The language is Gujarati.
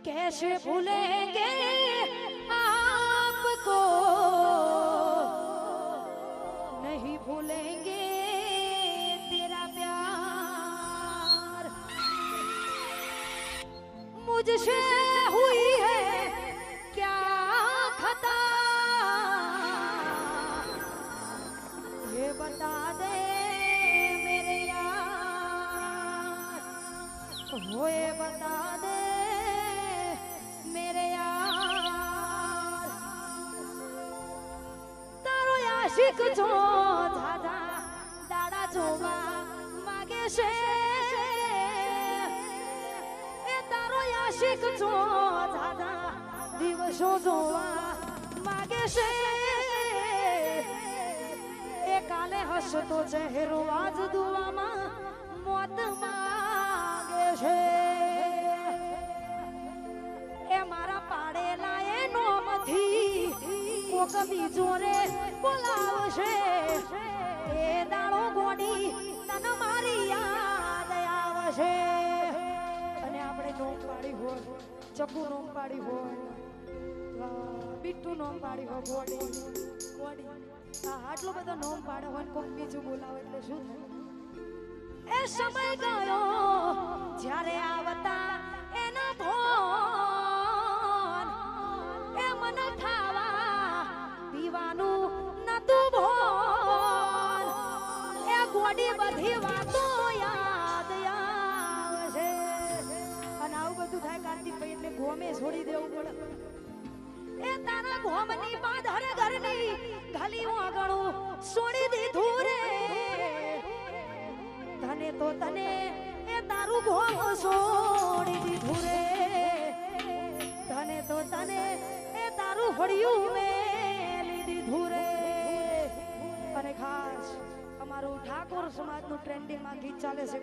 कैसे भूलेंगे आपको, नहीं भूलेंगे तेरा प्यार। मुझसे हुई है क्या खता, ये बता दे मेरे यार, वो ये बता दे मेरे यार। तारो आशिक जो दादा दादा जोवा मागे से, ए तारो आशिक जो दादा दिवसो जोवा मागे से। ए काले हसतो चेहरो आज दुआमा मोत मागे છે। એ મારા પાડેલા એ નોમથી કોક બીજો રે બોલાવશે, એ દાડો ગોડી તને મારી યાદ આવશે। અને આપણે નોમ પાડી હોય, ચકુ નોમ પાડી હોય, બીટુ નોમ પાડી હોય, ગોડી ગોડી આટલો બધો નોમ પાડે હોય, કોક બીજું બોલાવે એટલે શું થાય? એ સમય ગયો જ્યારે આવતા એના ભોન, એ મને ખાવા પીવાનું નતું ભોન, એ ગોડી બધી વાતો યાદ આવશે। અને આવું બધું થાય કાર્તિકભાઈ એટલે ગોમે છોડી દેવું પડે। એ તારા ગોમની બાધર ઘરની ગલી આગળ છોડી દીધું રે, તને તો તને એ તારું ગોમ છોડી દીધું રે, તને તો તને એ તારું હળિયું મેલી દીધું રે। અને ખાસ અમારું ઠાકોર સમાજનું ટ્રેન્ડિંગમાં ગીત ચાલે છે,